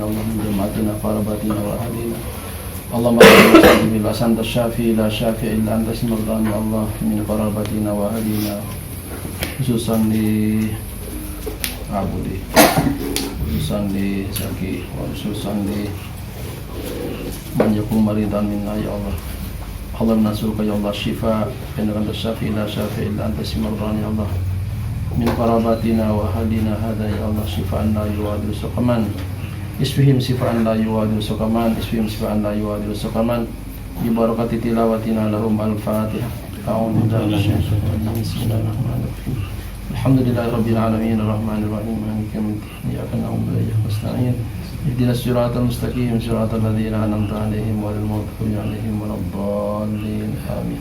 ya Allah min jama'atina qarabatina wa ahlina. Allahumma salli bil anta syafi la syafi illa anta simardana ya Allah min qarabatina wa ahlina. Khususan di Abudi, khususan di Zaki, khususan di Manjakum maridan minna ya Allah. Allah nasruka ya Allah syifa innaka anta syafi la syafi illa anta simardana ya Allah. Min qarabatina wa ahlina hadha ya Allah shifaan la yughadiru saqaman isfihim shifaan la yughadiru saqaman isfihim shifaan la yughadiru saqaman bi barakati tilawatina lahum al-fatihah. A'udzu billahi minasyaitonir rajim. Bismillahirrahmanirrahim. Alhamdulillahirabbil alamin arrahmanir rahim maliki yaumiddin iyyaka na'budu wa iyyaka nasta'in ihdinas siratal mustaqim siratal ladzina an'amta 'alaihim ghairil maghdubi 'alaihim waladdallin amin.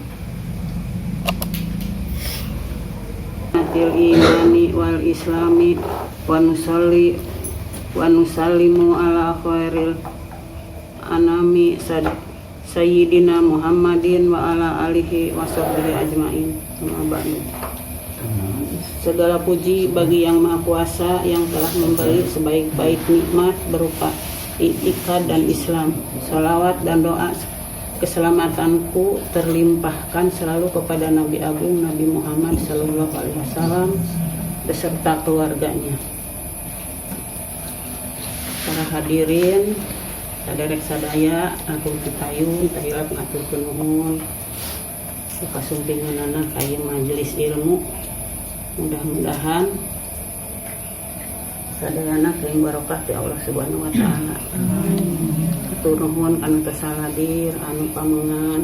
Til imani wal islami wa nusalli wa nusallimu ala khairil anami sayyidina Muhammadin wa ala alihi wa sahbihi ajmain. Segala puji bagi Yang Maha Kuasa yang telah memberi sebaik-baik nikmat berupa i'tikad dan Islam. Salawat dan doa keselamatanku terlimpahkan selalu kepada Nabi Agung Nabi Muhammad SAW beserta keluarganya. Para hadirin saderek sadaya atur pitayun tahilap ngaturkeun nuhun kasumpenganana ka ieu majelis ilmu. Mudah-mudahan sadayana keing barokah ti Allah Subhanahu wa taala. Atur nuhun anu tasaladir anu pamengan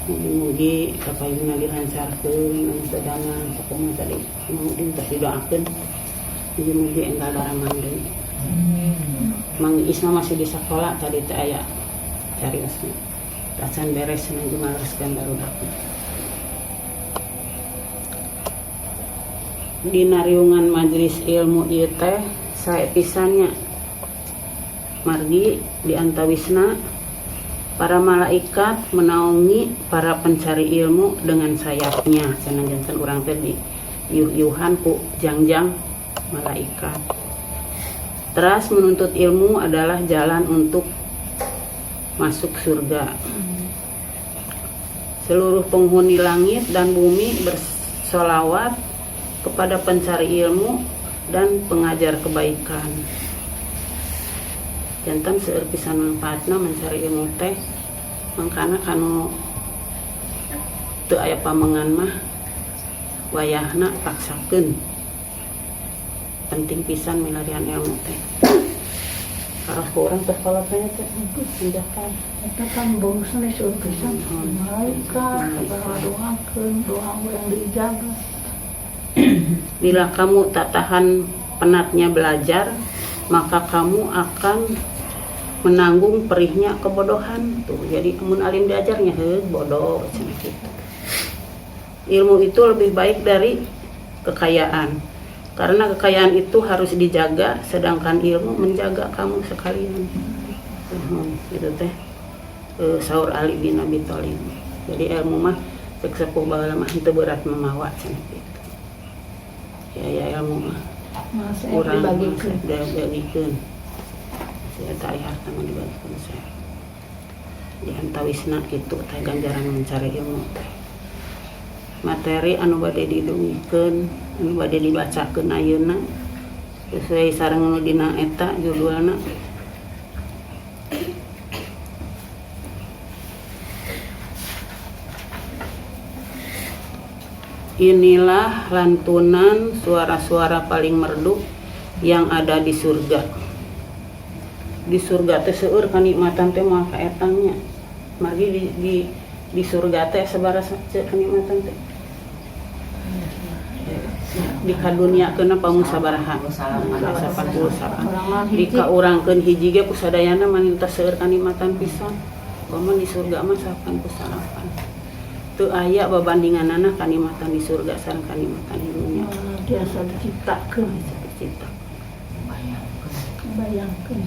mugi-mugi kapayuna dilancarkeun anu sedangan sakumaha tadi mugi teh didoakeun mugi-mugi enggal daraman deui. Mang Isma masih di sekolah tadi teh aya cariosna. Tacan beres nu jumareskeun barudakna. Di nariungan majelis ilmu ieu teh sae pisannya margi di antawisna para malaikat menaungi para pencari ilmu dengan sayapnya cenah janten urang teh di yuh-yuhan ku jangjang malaikat. Teras menuntut ilmu adalah jalan untuk masuk surga. Seluruh penghuni langit dan bumi bersolawat kepada pencari ilmu dan pengajar kebaikan. Jantan seueur pisan manfaatna mencari ilmu teh mangkana kanu teu aya pamengan mah wayahna paksakeun. Penting pisan milarian ilmu teh. Karena kurang teh kalau teh tindakan eta kan bongsa seueur pisan malaikat doakeun doa yang dijaga. Bila kamu tak tahan penatnya belajar, maka kamu akan menanggung perihnya kebodohan. Tuh, jadi amun alim diajarnya bodoh cenah kitu. Ilmu itu lebih baik dari kekayaan. Karena kekayaan itu harus dijaga, sedangkan ilmu menjaga kamu sekalian. Gitu teh. Saur Ali bin Abi Thalib. Jadi ilmu mah cek sepuh baheula mah teu berat memawa cenah kitu. Ya ilmu mah kurang dibagikeun. Saya tak harta mau dibagikeun saya. Di antawisna kitu teh ganjaran mencari ilmu teh. Materi anu bade didungikeun, anu bade dibacakeun ayeuna sesuai sareng anu dina eta judulna. Inilah lantunan suara-suara paling merdu yang ada di surga. Di surga teh seueur kanikmatan teh moal kaetangnya. Margi di surga teh sabaraha kanikmatan teh. Di kaduniakeun pamu sabaraha? 80. Dikaurangkeun hiji ge kusadayana manilta seueur kanikmatan pisan. Paman di surga mah 88. Teu aya babandinganana kanikmatan di surga sareng kanikmatan di dunia. Biasa diciptakeun, bayangkeun.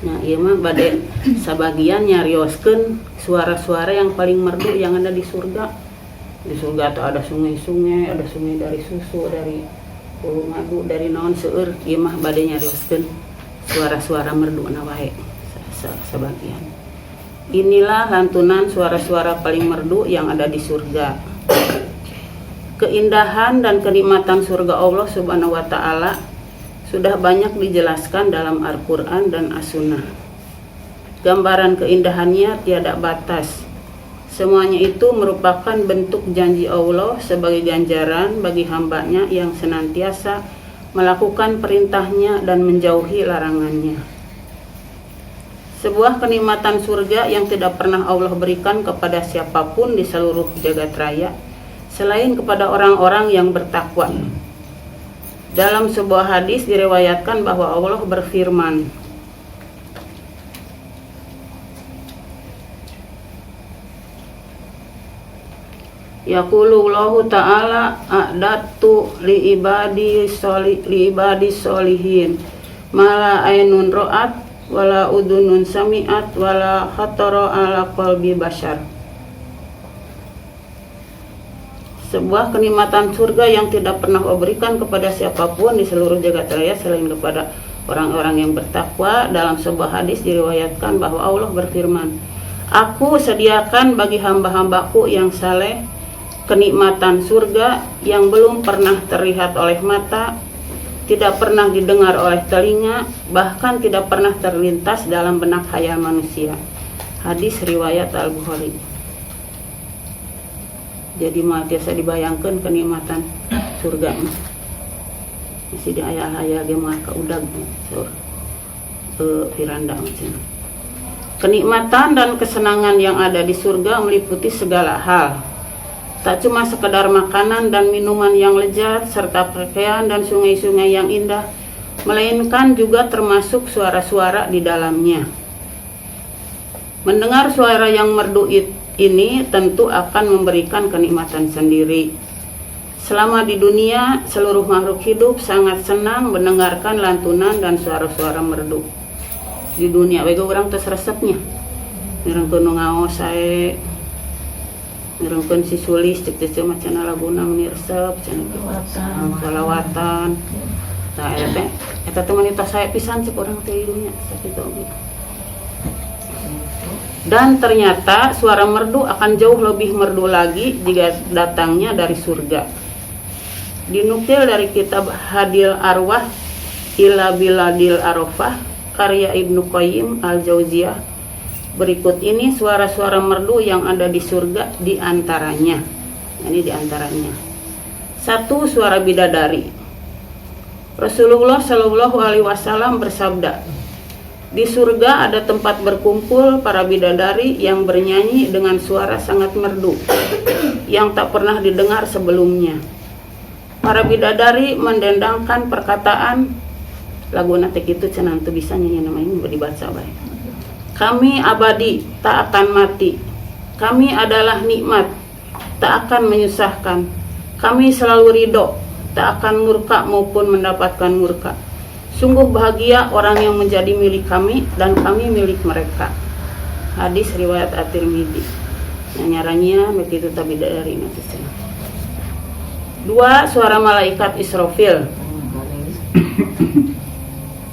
Nah, ieu mah bade sabagian nyarioskeun suara-suara yang paling merdu yang ada di surga. Di surga tuh ada sungai-sungai, ada sungai dari susu, dari ngadu dari naon seueur ieu mah bade nyarioskeun suara-suara merduna wae sebagian. Inilah lantunan suara-suara paling merdu yang ada di surga. Keindahan dan kenikmatan surga Allah Subhanahu wa taala sudah banyak dijelaskan dalam Al-Qur'an dan As-Sunnah. Gambaran keindahannya tiada batas. Semuanya itu merupakan bentuk janji Allah sebagai ganjaran bagi hambanya yang senantiasa melakukan perintahnya dan menjauhi larangannya. Sebuah kenikmatan surga yang tidak pernah Allah berikan kepada siapapun di seluruh jagat raya selain kepada orang-orang yang bertakwa. Dalam sebuah hadis diriwayatkan bahwa Allah berfirman, Yaqulullahu ta'ala a'datu li ibadi solihin mala ainun ra'at wala udunun sami'at wala khatara ala qalbi bashar. Sebuah kenikmatan surga yang tidak pernah Allah berikan kepada siapapun di seluruh jagat raya selain kepada orang-orang yang bertakwa. Dalam sebuah hadis diriwayatkan bahwa Allah berfirman, Aku sediakan bagi hamba-hambaku yang saleh kenikmatan surga yang belum pernah terlihat oleh mata, tidak pernah didengar oleh telinga, bahkan tidak pernah terlintas dalam benak khayal manusia. Hadis riwayat Al-Bukhari. Jadi mah biasa dibayangkan kenikmatan surga masih di ayah-ayah ge mah kaudag firanda macam. Kenikmatan dan kesenangan yang ada di surga meliputi segala hal. Tak cuma sekedar makanan dan minuman yang lezat serta pakaian dan sungai-sungai yang indah, melainkan juga termasuk suara-suara di dalamnya. Mendengar suara yang merdu ini tentu akan memberikan kenikmatan sendiri. Selama di dunia, seluruh makhluk hidup sangat senang mendengarkan lantunan dan suara-suara merdu. Di dunia bego orang tes resepnya. Nirengkeun ngaos sae. Nirengkeun si Sulis cek macana laguna resep cenah salawatan. Tah eta teh manita sae pisan cek urang teh dunya sakitu oge. Dan ternyata suara merdu akan jauh lebih merdu lagi jika datangnya dari surga. Dinukil dari kitab Hadil Arwah ila Biladil Arafah karya Ibnu Qayyim Al-Jauziyah. Berikut ini suara-suara merdu yang ada di surga di antaranya. Ini di antaranya. 1. Suara bidadari. Rasulullah Shallallahu alaihi wasallam bersabda, di surga ada tempat berkumpul para bidadari yang bernyanyi dengan suara sangat merdu yang tak pernah didengar sebelumnya. Para bidadari mendendangkan perkataan lagu nate kitu cenah teu bisa nyanyi namanya dibaca bae. Kami abadi, tak akan mati. Kami adalah nikmat, tak akan menyusahkan. Kami selalu ridho, tak akan murka maupun mendapatkan murka. Sungguh bahagia orang yang menjadi milik kami dan kami milik mereka. Hadis riwayat At-Tirmidzi. Nyaranya begitu tapi dari nanti. 2. Suara malaikat Israfil.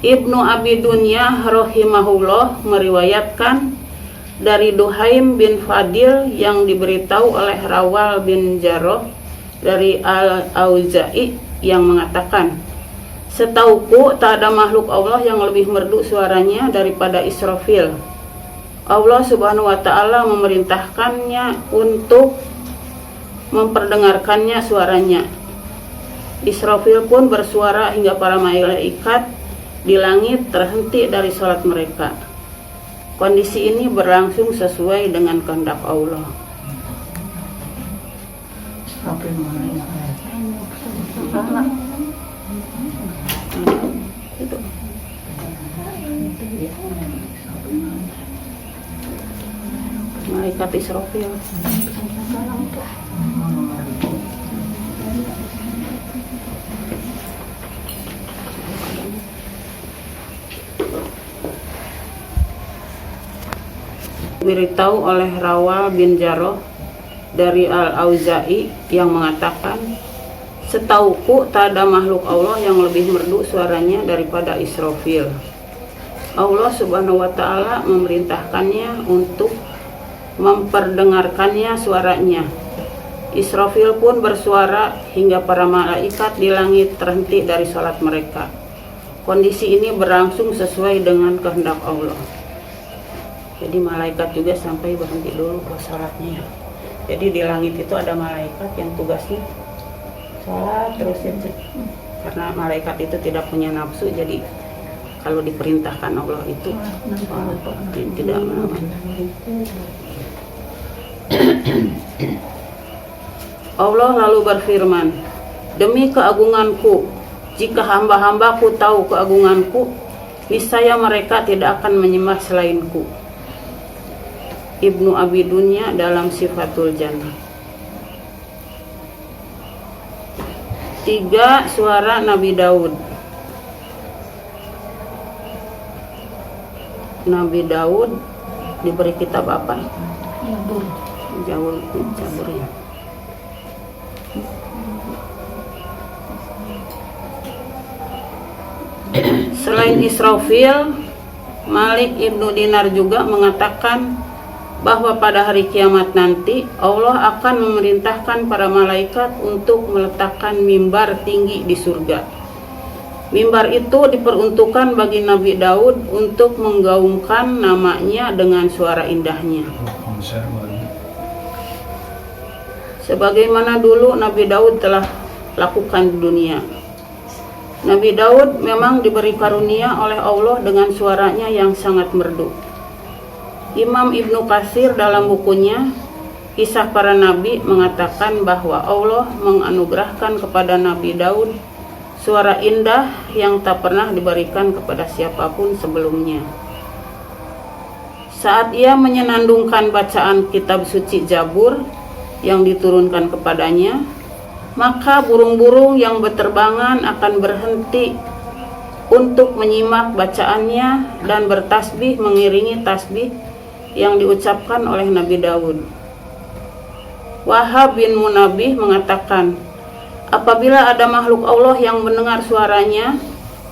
Ibnu Abi Dunya rahimahullah meriwayatkan dari Duhaim bin Fadil yang diberitahu oleh Rawal bin Jarrah dari Al-Auza'i yang mengatakan, setauku tak ada makhluk Allah yang lebih merdu suaranya daripada Israfil. Allah Subhanahu wa taala memerintahkannya untuk memperdengarkannya suaranya. Israfil pun bersuara hingga para malaikat di langit terhenti dari sholat mereka. Kondisi ini berlangsung sesuai dengan kehendak Allah. Malaikat Israfil. Diberitahu oleh Rawal bin Jarrah dari Al-Auza'i yang mengatakan, Setauku tak ada makhluk Allah yang lebih merdu suaranya daripada Israfil. Allah Subhanahu wa Ta'ala memerintahkannya untuk memperdengarkannya suaranya. Israfil pun bersuara hingga para malaikat di langit terhenti dari salat mereka. Kondisi ini berlangsung sesuai dengan kehendak Allah. Jadi malaikat juga sampai berhenti dulu buat salatnya. Jadi di langit itu ada malaikat yang tugasnya salat terus itu. Karena malaikat itu tidak punya nafsu, jadi kalau diperintahkan Allah itu tidak melawan. Allah lalu berfirman, demi keagunganku, jika hamba-hambaku tahu keagunganku, niscaya mereka tidak akan menyembah selainku. Ibnu Abi Dunya dalam Sifatul Jannah. 3. Suara Nabi Daud. Nabi Daud diberi kitab apa? Jabur ya. Selain Israfil, Malik Ibnu Dinar juga mengatakan bahwa pada hari kiamat nanti Allah akan memerintahkan para malaikat untuk meletakkan mimbar tinggi di surga. Mimbar itu diperuntukkan bagi Nabi Daud untuk menggaungkan namanya dengan suara indahnya. Sebagaimana dulu Nabi Daud telah lakukan di dunia. Nabi Daud memang diberi karunia oleh Allah dengan suaranya yang sangat merdu. Imam Ibnu Katsir dalam bukunya Kisah Para Nabi mengatakan bahwa Allah menganugerahkan kepada Nabi Daud suara indah yang tak pernah diberikan kepada siapapun sebelumnya. Saat ia menyenandungkan bacaan kitab suci Jabur yang diturunkan kepadanya, maka burung-burung yang berterbangan akan berhenti untuk menyimak bacaannya dan bertasbih mengiringi tasbih yang diucapkan oleh Nabi Daud. Wahab bin Munabih mengatakan, apabila ada makhluk Allah yang mendengar suaranya,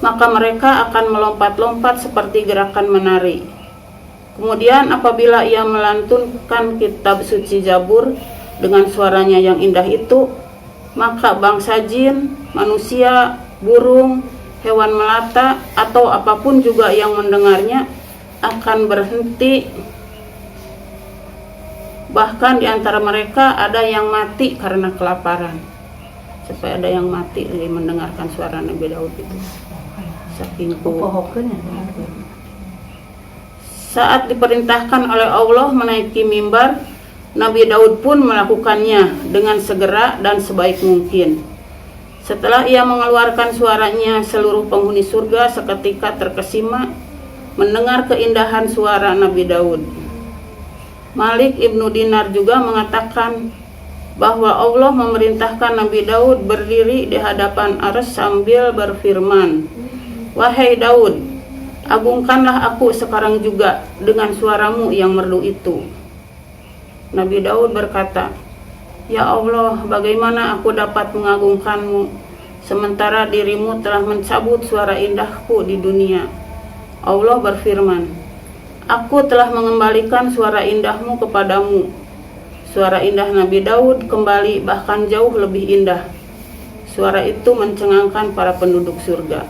maka mereka akan melompat-lompat seperti gerakan menari. Kemudian apabila ia melantunkan kitab suci Jabur dengan suaranya yang indah itu, maka bangsa jin, manusia, burung, hewan melata, atau apapun juga yang mendengarnya akan berhenti. Bahkan di antara mereka ada yang mati karena kelaparan. Sampai ada yang mati dari mendengarkan suara Nabi Daud itu. Saking saat diperintahkan oleh Allah menaiki mimbar, Nabi Daud pun melakukannya dengan segera dan sebaik mungkin. Setelah ia mengeluarkan suaranya, seluruh penghuni surga seketika terkesima mendengar keindahan suara Nabi Daud. Malik Ibnu Dinar juga mengatakan bahwa Allah memerintahkan Nabi Daud berdiri di hadapan Arsy sambil berfirman, wahai Daud, agungkanlah aku sekarang juga dengan suaramu yang merdu itu. Nabi Daud berkata, ya Allah, bagaimana aku dapat mengagungkanmu sementara dirimu telah mencabut suara indahku di dunia. Allah berfirman, aku telah mengembalikan suara indahmu kepadamu. Suara indah Nabi Daud kembali bahkan jauh lebih indah. Suara itu mencengangkan para penduduk surga.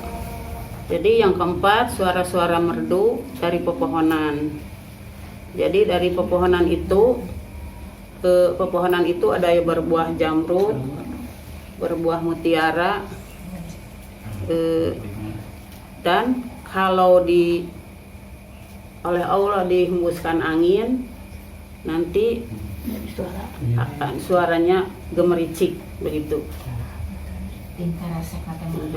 Jadi yang keempat, suara-suara merdu dari pepohonan. Jadi dari pepohonan itu ada yang berbuah jamrud, berbuah mutiara, dan kalau oleh Allah dihembuskan angin, nanti suaranya gemericik begitu.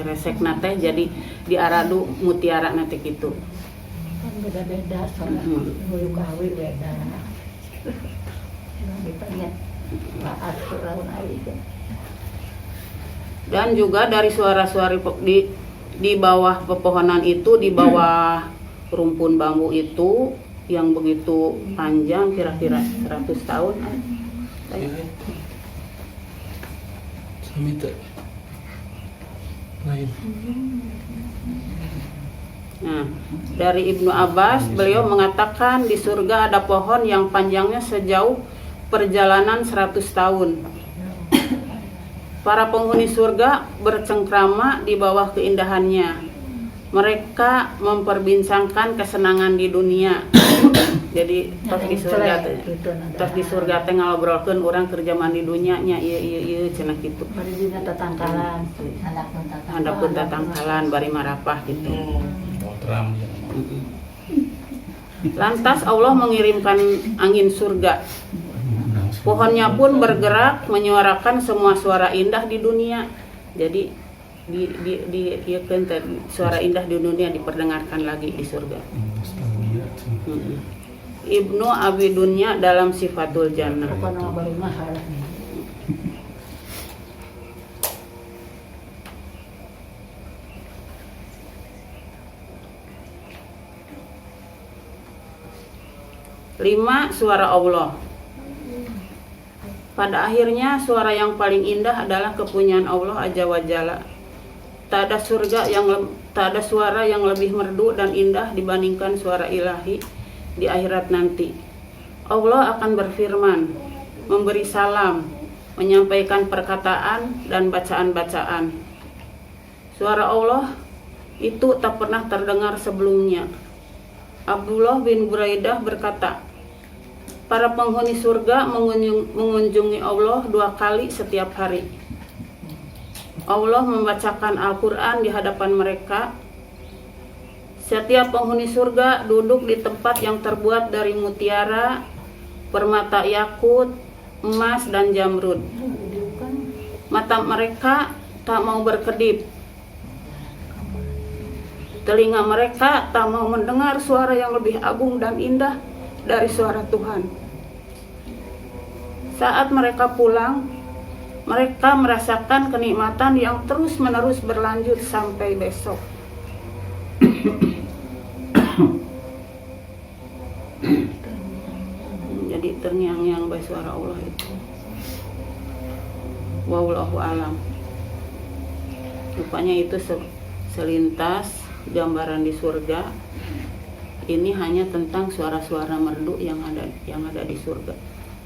Resek nate jadi diaradu mutiara nanti gitu. Kan beda-beda suara bulu kawi beda. Dan juga dari suara-suara di bawah pepohonan itu, di bawah rumpun bambu itu yang begitu panjang, kira-kira 100 tahun. lain. Nah, dari Ibnu Abbas beliau mengatakan di surga ada pohon yang panjangnya sejauh perjalanan 100 tahun. Para penghuni surga bercengkrama di bawah keindahannya. Mereka memperbincangkan kesenangan di dunia. Jadi tos di surga teh ngobrolkeun urang keur zaman di dunya nya ieu cenah kitu. Bari dina tatangkalan. Handapun tatangkalan bari marapah gitu. Lantas Allah mengirimkan angin surga. Pohonnya pun bergerak menyuarakan semua suara indah di dunia. Jadi suara indah di dunia diperdengarkan lagi di surga. Ibnu Abi Dunya dalam Sifatul Jannah. Pokoknya baru mahal. Lima, suara Allah. Pada akhirnya suara yang paling indah adalah kepunyaan Allah Azza wa Jalla. Tak ada suara yang lebih merdu dan indah dibandingkan suara ilahi di akhirat nanti. Allah akan berfirman, memberi salam, menyampaikan perkataan dan bacaan-bacaan. Suara Allah itu tak pernah terdengar sebelumnya. Abdullah bin Buraidah berkata, para penghuni surga mengunjungi Allah 2 kali setiap hari. Allah membacakan Al-Quran di hadapan mereka. Setiap penghuni surga duduk di tempat yang terbuat dari mutiara, permata yakut, emas, dan jamrud. Mata mereka tak mau berkedip. Telinga mereka tak mau mendengar suara yang lebih agung dan indah dari suara Tuhan. Saat mereka pulang, mereka merasakan kenikmatan yang terus-menerus berlanjut sampai besok. Jadi terngiang-ngiang by suara Allah itu. Wallahu alam. Rupanya itu selintas gambaran di surga. Ini hanya tentang suara-suara merdu yang ada di surga.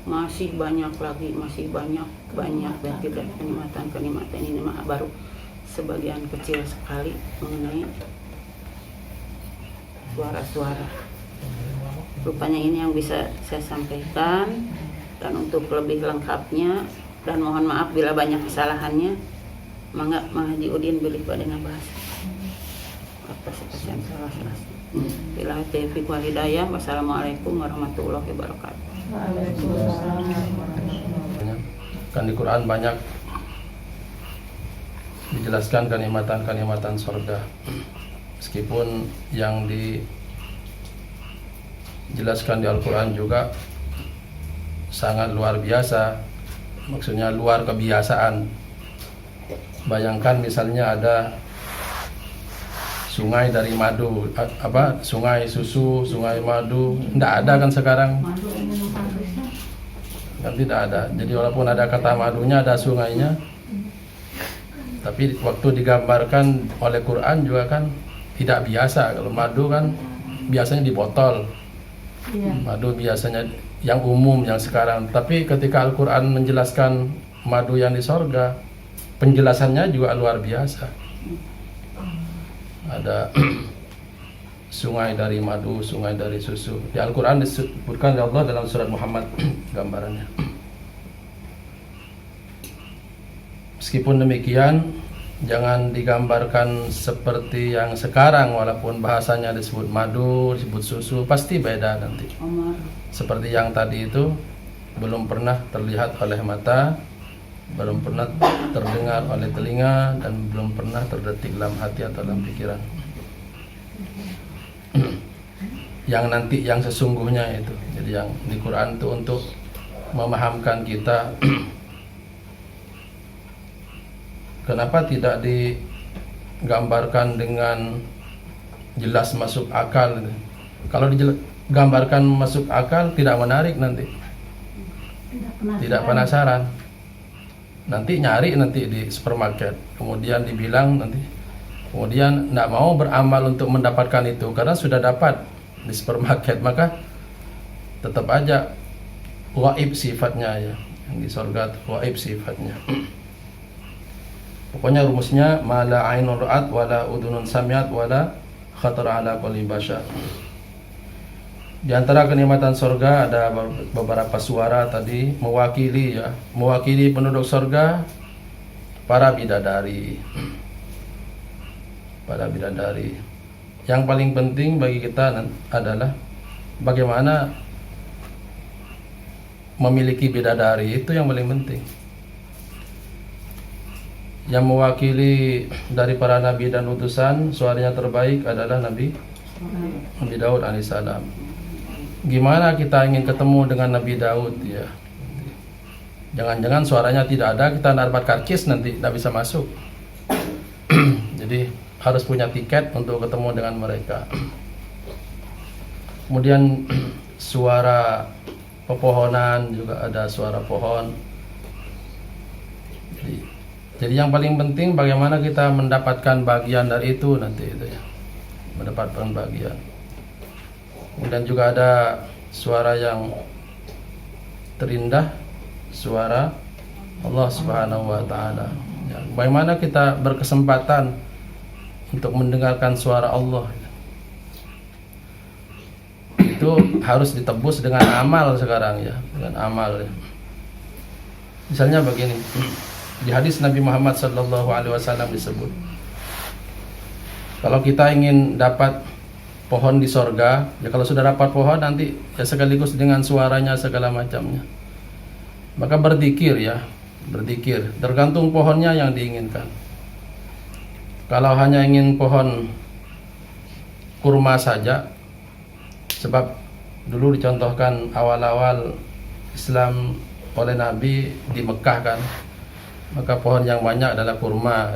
Masih banyak lagi, masih banyak dan tidak kenikmatan ini mah baru sebagian kecil sekali mengenai suara-suara. Rupanya ini yang bisa saya sampaikan, dan untuk lebih lengkapnya dan mohon maaf bila banyak kesalahannya, mangga Mang Haji Udin bilih pada ngabahas apa yang salah. Bila taufiq wal hidayah. Wassalamualaikum warahmatullahi wabarakatuh. Kan di Quran banyak dijelaskan kenikmatan-kenikmatan surga. Meskipun yang dijelaskan di Al-Quran juga sangat luar biasa, maksudnya luar kebiasaan. Bayangkan misalnya ada sungai dari madu, sungai susu, sungai madu, tidak ada kan sekarang, kan tidak ada. Jadi walaupun ada kata madunya, ada sungainya, tapi waktu digambarkan oleh Quran juga kan tidak biasa. Kalau madu kan biasanya di botol, madu biasanya yang umum yang sekarang. Tapi ketika Al-Quran menjelaskan madu yang di sorga, penjelasannya juga luar biasa. Ada sungai dari madu, sungai dari susu. Di Al-Quran disebutkan oleh Allah dalam surat Muhammad gambarannya. Meskipun demikian, jangan digambarkan seperti yang sekarang, walaupun bahasanya disebut madu, disebut susu, pasti beda nanti. Seperti yang tadi itu belum pernah terlihat oleh mata, belum pernah terdengar oleh telinga, dan belum pernah terdetik dalam hati atau dalam pikiran. Yang nanti yang sesungguhnya itu. Jadi yang di Quran itu untuk memahamkan kita kenapa tidak digambarkan dengan jelas masuk akal. Kalau digambarkan masuk akal tidak menarik nanti, tidak penasaran. nanti nyari nanti di supermarket, kemudian dibilang nanti, kemudian tidak mau beramal untuk mendapatkan itu karena sudah dapat di supermarket, maka tetap aja waib sifatnya ya, yang di surga waib sifatnya. Pokoknya rumusnya mala ainun ra'at wala udunun samiat wala khatar ala qalbi bashar. Di antara kenikmatan surga ada beberapa suara tadi mewakili ya, mewakili penduduk surga para bidadari. Para bidadari. Yang paling penting bagi kita adalah bagaimana memiliki bidadari, itu yang paling penting. Yang mewakili dari para nabi dan utusan, suaranya terbaik adalah Nabi Daud alaihissalam. Gimana kita ingin ketemu dengan Nabi Daud ya? Jangan-jangan suaranya tidak ada, kita dapat karkis nanti tidak bisa masuk. Jadi harus punya tiket untuk ketemu dengan mereka. Kemudian suara pepohonan juga ada suara pohon. Jadi yang paling penting bagaimana kita mendapatkan bagian dari itu nanti itu ya, mendapatkan bagian. Kemudian juga ada suara yang terindah, suara Allah Subhanahu wa Ta'ala. Ya, bagaimana kita berkesempatan untuk mendengarkan suara Allah? Itu harus ditebus dengan amal sekarang ya, dengan amal. Ya. Misalnya begini, di hadis Nabi Muhammad SAW disebut, kalau kita ingin dapat pohon di sorga, ya kalau sudah dapat pohon nanti ya sekaligus dengan suaranya segala macamnya, maka berzikir ya, berzikir, tergantung pohonnya yang diinginkan. Kalau hanya ingin pohon kurma saja, sebab dulu dicontohkan awal-awal Islam oleh Nabi di Mekah kan, maka pohon yang banyak adalah kurma.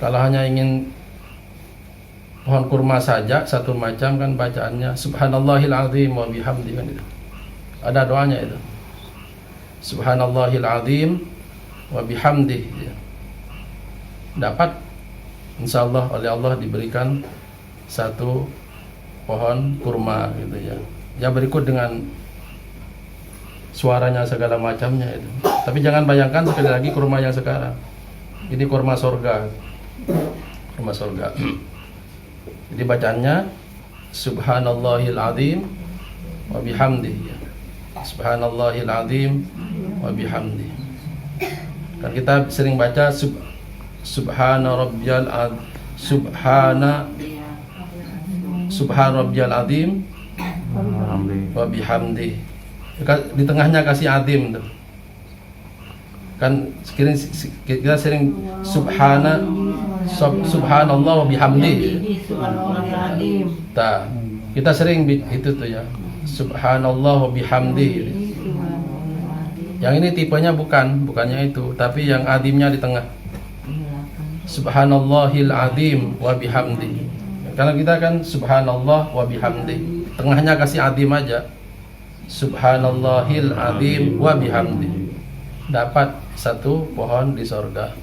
Kalau hanya ingin pohon kurma saja satu macam kan bacaannya Subhanallahil azim wa bihamdi kan itu. Ada doanya itu. Subhanallahil azim wa bihamdi. Ya. Dapat insyaallah oleh Allah diberikan satu pohon kurma gitu ya. Ya berikut dengan suaranya segala macamnya itu. Tapi jangan bayangkan sekali lagi kurma yang sekarang. Ini kurma surga. Kurma surga. Jadi bacaannya Subhanallahil azim wa bihamdihi. Subhanallahil azim wa bihamdihi. Kan kita sering baca Subhana rabbiyal azim, Subhana rabbiyal azim wa bihamdihi. Di tengahnya kasih azim tuh. Kan kita sering Subhanallah wa bihamdi. Kita sering itu tuh ya. Subhanallah wa bihamdi. Yang ini tipenya bukannya itu, tapi yang azimnya di tengah. Subhanallahil azim wa bihamdi. Karena kita kan subhanallah wa bihamdi. Tengahnya kasih azim aja. Subhanallahil azim wa bihamdi. Dapat satu pohon di surga.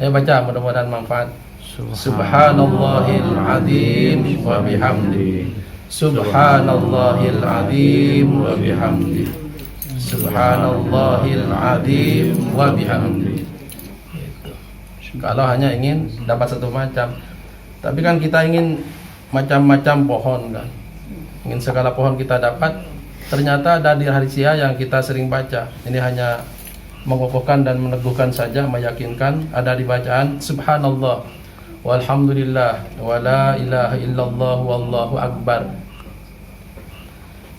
Baca, mudah-mudahan manfaat. Subhanallahil azim wa bihamdi. Subhanallahil azim wa bihamdi. Subhanallahil azim wa bihamdi. Kalau hanya ingin dapat satu macam. Tapi kan kita ingin macam-macam pohon kan. Ingin segala pohon kita dapat. Ternyata ada di hadisia yang kita sering baca. Ini hanya mengukuhkan dan meneguhkan saja, meyakinkan. Ada di bacaan Subhanallah walhamdulillah wa la ilaha illallah wallahu akbar.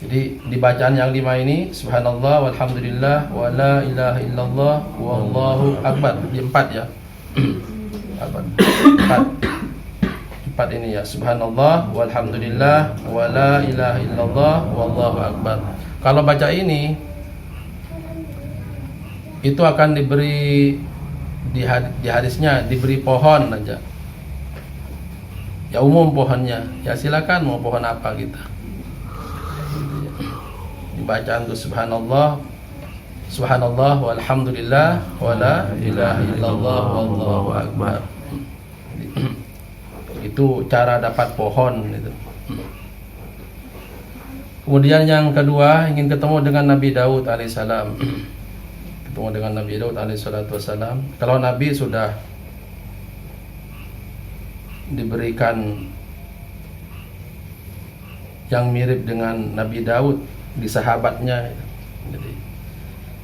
Jadi di bacaan yang 5 ini Subhanallah walhamdulillah wa la ilaha illallah wallahu akbar. Di 4 ya. 4 ini ya. Subhanallah walhamdulillah wa la ilaha illallah wallahu akbar. Kalau baca ini itu akan diberi di hadisnya diberi pohon aja. Ya umum pohonnya. Ya silakan mau pohon apa kita. Di bacaan tuh Subhanallah Subhanallah walhamdulillah wala ilaha illallah wallahu akbar. Itu cara dapat pohon itu. Kemudian yang kedua, ingin ketemu dengan Nabi Daud alaihissalam. Ketemu dengan Nabi Daud alaihissalam. Kalau Nabi sudah diberikan yang mirip dengan Nabi Daud di sahabatnya, jadi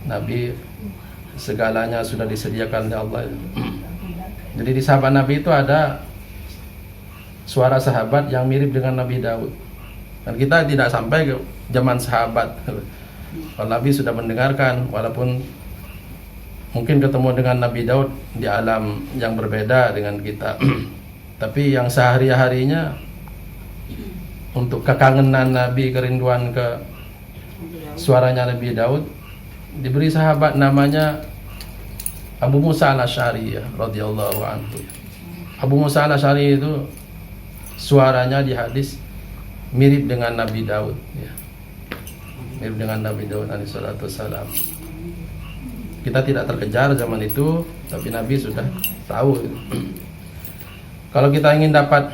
Nabi segalanya sudah disediakan oleh Allah. Jadi di sahabat Nabi itu ada suara sahabat yang mirip dengan Nabi Daud. Dan kita tidak sampai ke zaman sahabat. Kalau Nabi sudah mendengarkan, walaupun mungkin ketemu dengan Nabi Daud di alam yang berbeda dengan kita, tapi yang sehari-harinya untuk kekangenan Nabi, kerinduan ke suaranya Nabi Daud, diberi sahabat namanya Abu Musa al-Asy'ari radhiyallahu anhu. Abu Musa al-Asy'ari itu suaranya di hadis mirip dengan Nabi Daud, ya. Mirip dengan Nabi Daud alaihissalam. Kita tidak terkejar zaman itu, tapi Nabi sudah tahu. Kalau kita ingin dapat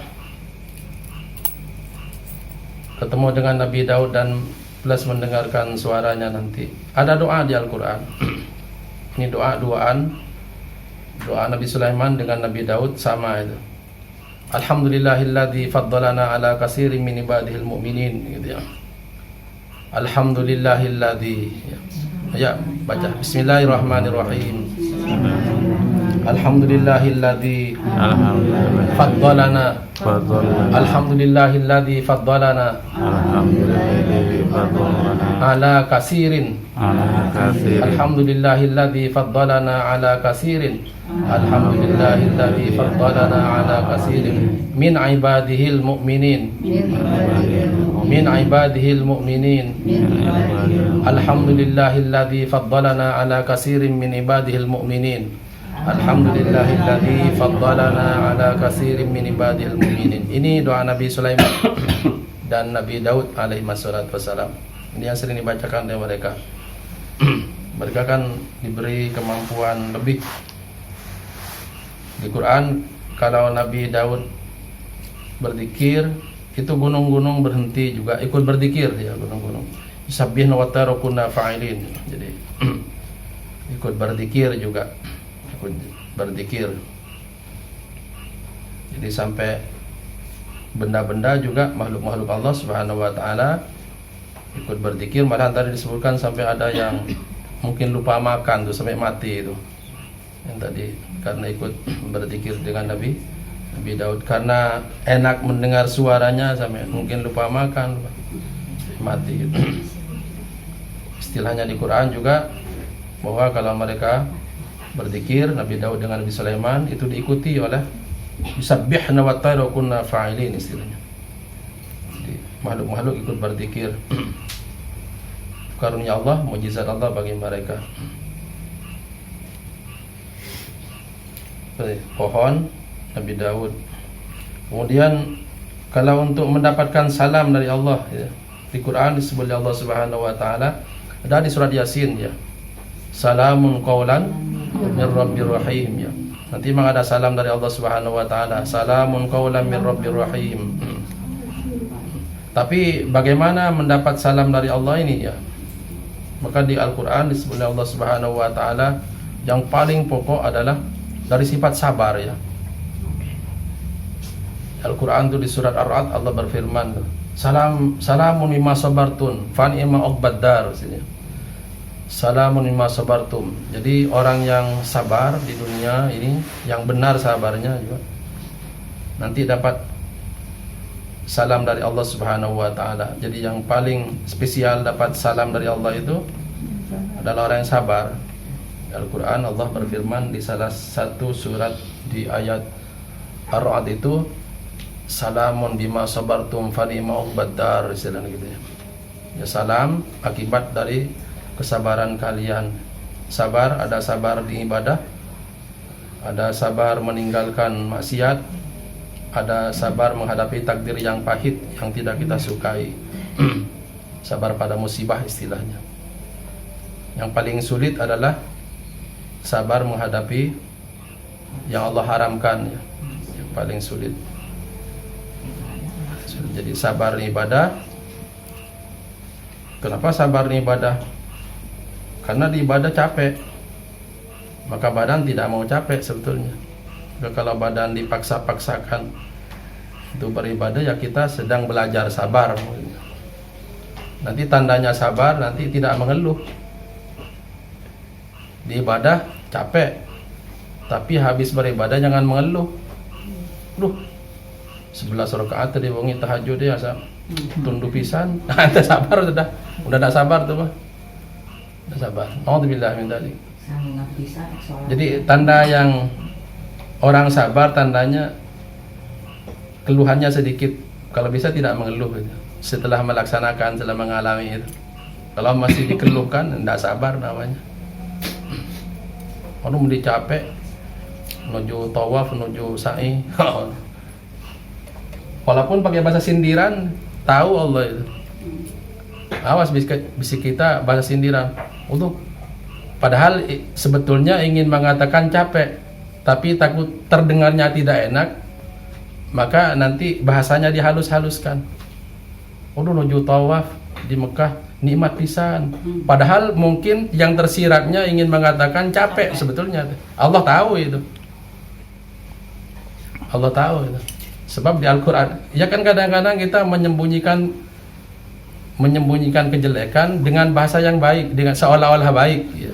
ketemu dengan Nabi Daud dan plus mendengarkan suaranya nanti, ada doa di Al-Quran. Ini doa Nabi Sulaiman dengan Nabi Daud sama itu. Alhamdulillahilladzi faddalana ala katsirin min ibadihil mu'minin, gitu ya. Alhamdulillahilladzi, ya baca bismillahirrahmanirrahim. Alhamdulillahilladzi faddalana. Alhamdulillahilladzi faddalana ala katsirin. Alhamdulillahilladzi faddalana ala katsirin. Alhamdulillahilladzi faddalana ala katsirin min ibadihil mu'minin. Min ibadihil mu'minin. Alhamdulillahilladzi faddalana ala katsirin min ibadihil mu'minin. Alhamdulillahilladzi faddalana ala katsirin min ibadihil mu'minin. Ini doa Nabi Sulaiman dan Nabi Daud alaihi wassalam. Ini yang sering dibacakan oleh mereka. Mereka kan diberi kemampuan lebih. Di Quran, kalau Nabi Daud berzikir, itu gunung-gunung berhenti juga ikut berzikir, ya, gunung-gunung. Yusabbihna wa tarakuna fa'ilin. Jadi ikut berzikir juga, ikut berzikir. Jadi sampai benda-benda juga, makhluk-makhluk Allah Subhanahu wa taala ikut berzikir. Malah tadi disebutkan sampai ada yang mungkin lupa makan tuh sampai mati itu. Yang tadi karena ikut berzikir dengan Nabi Daud, karena enak mendengar suaranya sampai mungkin lupa makan, mati gitu. Istilahnya di Quran juga bahwa kalau mereka berzikir Nabi Daud dengan Nabi Sulaiman itu diikuti oleh yusabbihna wa tarakuna fa'ilin, istilahnya. Jadi makhluk-makhluk ikut berzikir. Karunia Allah, mukjizat Allah bagi mereka. Pohon Nabi Daud. Kemudian kalau untuk mendapatkan salam dari Allah, ya, di Quran disebut oleh Allah Subhanahu wa taala, ada di surat Yasin, ya. Salamun qaulan min rabbir rahim, ya. Nanti memang ada salam dari Allah Subhanahu wa taala, salamun qaulan min rabbir rahim. Tapi bagaimana mendapat salam dari Allah ini, ya? Maka di Al-Quran disebut oleh Allah Subhanahu wa taala yang paling pokok adalah dari sifat sabar, ya. Al-Quran itu di surat Ar-Ra'd Allah berfirman, salamun mimma sabartun fa ni'ma uqbaddar. Salamun mimma sabartum. Jadi orang yang sabar di dunia ini, yang benar sabarnya juga, nanti dapat salam dari Allah Subhanahu wa taala. Jadi yang paling spesial dapat salam dari Allah itu adalah orang yang sabar. Al-Quran Allah berfirman di salah satu surat di ayat Ar-Ra'd itu, salamun bima sabartum fa ni'ma uqbaddar, istilahnya gitu, ya. Ya, salam akibat dari kesabaran kalian. Sabar, ada sabar di ibadah, ada sabar meninggalkan maksiat, ada sabar menghadapi takdir yang pahit yang tidak kita sukai. Sabar pada musibah, istilahnya. Yang paling sulit adalah sabar menghadapi yang Allah haramkan ya. Yang paling sulit. Jadi sabar ibadah. Kenapa sabar ibadah? Karena di ibadah capek. Maka badan tidak mau capek sebetulnya. Kalau badan dipaksa-paksakan itu beribadah, ya kita sedang belajar sabar. Nanti tandanya sabar, nanti tidak mengeluh. Di ibadah capek, tapi habis beribadah jangan mengeluh. 11 rakaat tadi wongi tahajud ya, tundu pisan. Anda sabar sudah. Udah tak sabar tuh, Pak. Udah sabar. Alhamdulillah min dzalik. Jadi tanda yang orang sabar, tandanya keluhannya sedikit. Kalau bisa tidak mengeluh gitu. Setelah melaksanakan, setelah mengalami itu. Kalau masih dikeluhkan, tidak sabar namanya. Orang mau capek, menuju tawaf, menuju sa'i. Walaupun pakai bahasa sindiran, tahu Allah itu. Awas bisik kita bahasa sindiran. Padahal sebetulnya ingin mengatakan capek, tapi takut terdengarnya tidak enak, maka nanti bahasanya dihalus-haluskan. Menuju tawaf di Mekah nikmat pisan. Padahal mungkin yang tersiratnya ingin mengatakan capek sebetulnya. Allah tahu itu. Allah tahu itu. Sebab di Al-Quran, ya kan kadang-kadang kita menyembunyikan kejelekan dengan bahasa yang baik, dengan seolah-olah baik ya.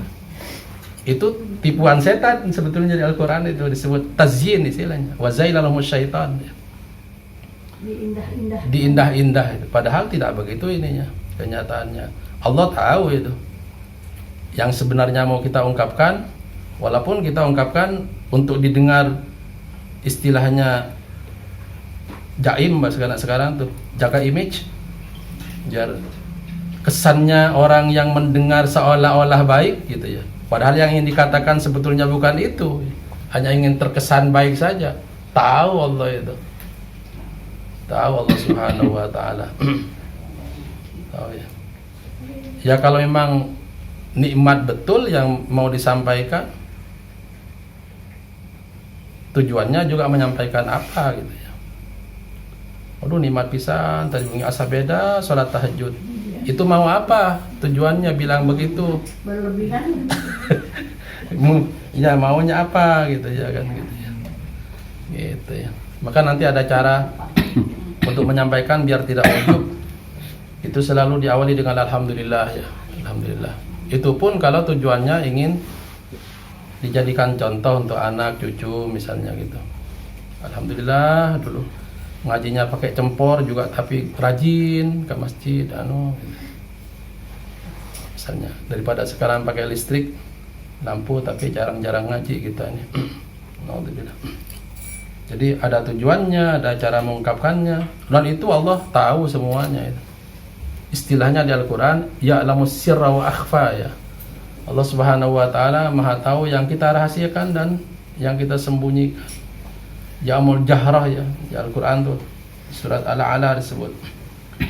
Itu tipuan setan sebetulnya di Al-Quran, itu disebut tazyin istilahnya. Wa zayyana syaitan ya. Diindah-indah itu. Padahal tidak begitu ininya, kenyataannya. Allah tahu itu. Yang sebenarnya mau kita ungkapkan, walaupun kita ungkapkan untuk didengar istilahnya jaim bahasa sekarang tuh, jaga image, biar kesannya orang yang mendengar seolah-olah baik gitu ya. Padahal yang ingin dikatakan sebetulnya bukan itu, hanya ingin terkesan baik saja. Tahu Allah itu, tahu Allah Subhanahu wa Ta'ala. Tahu ya. Ya kalau memang nikmat betul yang mau disampaikan, tujuannya juga menyampaikan apa gitu ya. Nikmat pisan tadi bunyi asa beda sholat tahajud. Itu mau apa? Tujuannya bilang begitu. Berlebihan. Ya maunya apa gitu ya kan gitu ya. Gitu ya. Maka nanti ada cara untuk menyampaikan biar tidak ujub. Itu selalu diawali dengan alhamdulillah ya. Alhamdulillah. Itu pun kalau tujuannya ingin dijadikan contoh untuk anak cucu misalnya gitu. Alhamdulillah dulu ngajinya pakai cempor juga tapi rajin ke masjid gitu. Misalnya daripada sekarang pakai listrik lampu tapi jarang-jarang ngaji kita ini. Alhamdulillah. Jadi ada tujuannya, ada cara mengungkapkannya, dan itu Allah tahu semuanya itu. Istilahnya di Al-Quran ya'lamus sirra wa akhfa ya. Allah Subhanahu wa Ta'ala Maha tahu yang kita rahasiakan dan yang kita sembunyikan. Ya'mul jahrah ya, di Al-Quran tuh surat Al-A'la disebut.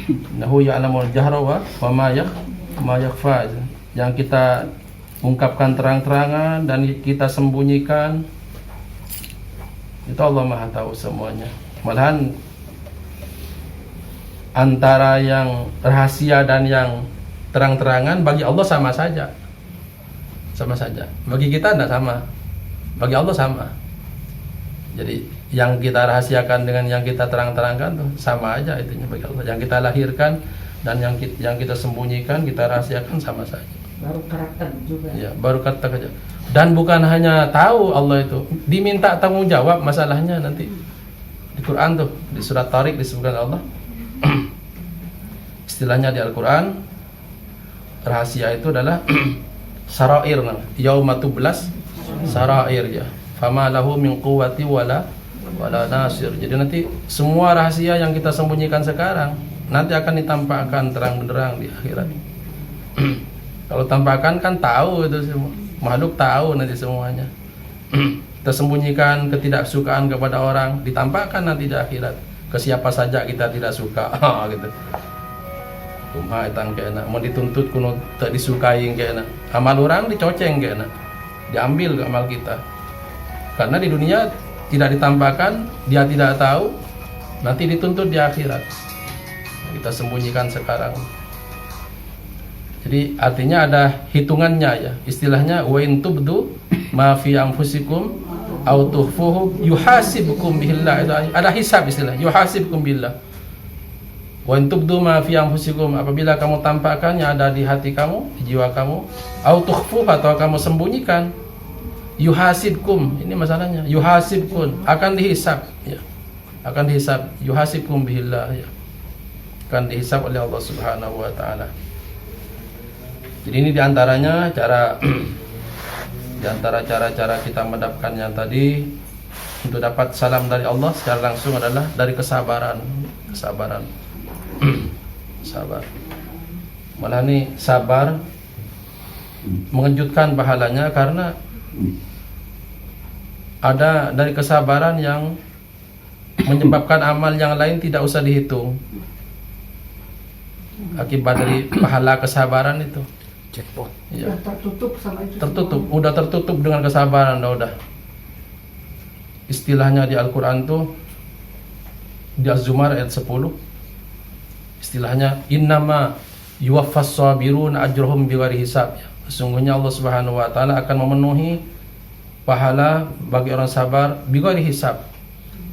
Innahu ya'lamul jahra wa ma yakhfa. Yang kita ungkapkan terang-terangan dan kita sembunyikan, itu Allah Maha tahu semuanya. Malahan antara yang rahasia dan yang terang-terangan bagi Allah sama saja. Sama saja. Bagi kita tidak sama. Bagi Allah sama. Jadi yang kita rahasiakan dengan yang kita terang-terangkan tuh sama aja itunya bagi Allah. Yang kita lahirkan dan yang kita sembunyikan, kita rahasiakan sama saja. Baru karakter juga. Ya, baru karakter saja. Dan bukan hanya tahu Allah itu, diminta tanggung jawab masalahnya nanti. Di Quran tuh, di surat Tariq disebutkan Allah. Istilahnya di Al-Quran, rahasia itu adalah sarair namanya. Yauma tublas sarair ya. Fama lahu min quwwati wala nasir. Jadi nanti semua rahasia yang kita sembunyikan sekarang nanti akan ditampakkan terang benderang di akhirat. Kalau tampakkan kan tahu itu semua. Makhluk tahu nanti semuanya. Kita sembunyikan ketidaksukaan kepada orang, ditampakkan nanti di akhirat. Ke siapa saja kita tidak suka gitu. kumaha etang kena mau dituntut kuno tak disukai kena amal orang dicoceng kena diambil ke amal kita karena di dunia tidak ditambahkan dia tidak tahu nanti dituntut di akhirat kita sembunyikan sekarang. Jadi artinya ada hitungannya ya. Istilahnya wa in tubdu ma fi anfusikum aw tukhfuhu yuhasibukum billah. Itu ada hisab istilah. Yuhasibukum billah. Wa in tubdu ma fi anfusikum, apabila kamu tampakkan yang ada di hati kamu, di jiwa kamu, aw tukhfuhu atau kamu sembunyikan, yuhasibkum. Ini masalahnya. Yuhasibkum akan dihisab ya. Akan dihisab yuhasibkum billah ya. Akan dihisab oleh Allah Subhanahu wa taala. Jadi ini diantaranya cara kita mendapatkan yang tadi untuk dapat salam dari Allah secara langsung adalah dari kesabaran. Sabar. Malah nih sabar mengejutkan pahalanya karena ada dari kesabaran yang menyebabkan amal yang lain tidak usah dihitung. Akibat dari pahala kesabaran itu. Jackpot. Ya. Tertutup sama itu. Udah tertutup dengan kesabaran, udah. Istilahnya di Al-Qur'an tuh di Az-Zumar ayat 10. Istilahnya innama yuwaffas sabirun ajruhum bighairi hisab. Sesungguhnya Allah Subhanahu wa taala akan memenuhi pahala bagi orang sabar bighairi hisab,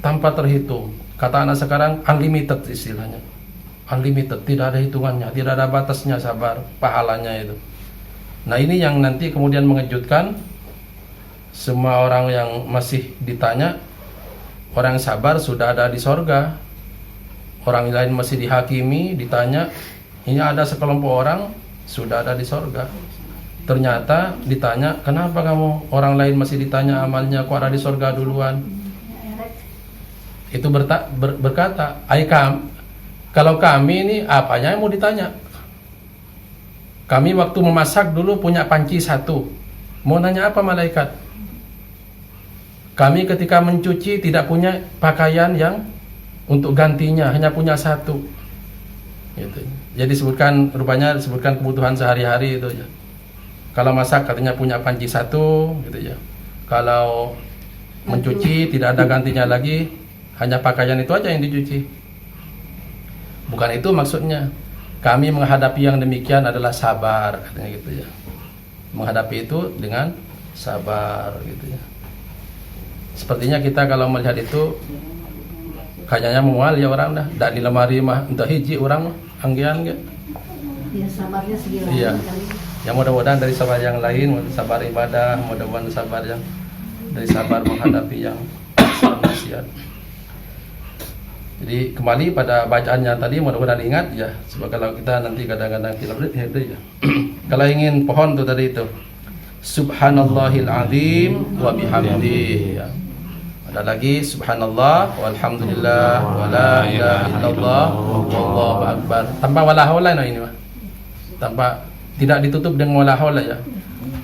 tanpa terhitung. Kata anak sekarang unlimited istilahnya. Unlimited, tidak ada hitungannya, tidak ada batasnya sabar pahalanya itu. Nah ini yang nanti kemudian mengejutkan semua orang yang masih ditanya. Orang yang sabar sudah ada di sorga, orang lain masih dihakimi, ditanya. Ini ada sekelompok orang sudah ada di sorga. Ternyata ditanya, kenapa kamu orang lain masih ditanya amalnya, kok ada di sorga duluan? Itu berkata, kalau kami ini apanya yang mau ditanya? Kami waktu memasak dulu punya panci satu. Mau nanya apa malaikat? Kami ketika mencuci tidak punya pakaian yang untuk gantinya, hanya punya satu. Gitu. Jadi rupanya disebutkan kebutuhan sehari-hari itu ya. Kalau masak katanya punya panci satu, gitu ya. Kalau mencuci tidak ada gantinya lagi, hanya pakaian itu aja yang dicuci. Bukan itu maksudnya. Kami menghadapi yang demikian adalah sabar, katanya gitu ya. Menghadapi itu dengan sabar gitu ya. Sepertinya kita kalau melihat itu kayaknya mual ya orang dah. Dak di lemari mah entah hiji orang anggian ge. Ya sabarnya segila. Iya. Ya mudah-mudahan dari sabar yang lain, sabar ibadah, mudah-mudahan sabar yang dari sabar menghadapi yang maksiat. Jadi kembali pada bacaannya tadi, mudah-mudahan ingat ya. Sebab kalau kita nanti kadang-kadang tidak itu ya. Kalau ingin pohon tuh tadi itu Subhanallahil azim wa bihamdihi ya. Ada lagi subhanallah walhamdulillah wala ilaha illallah wallahu akbar. Tanpa wala haula ini mah. Tanpa tidak ditutup dengan wala haula ya.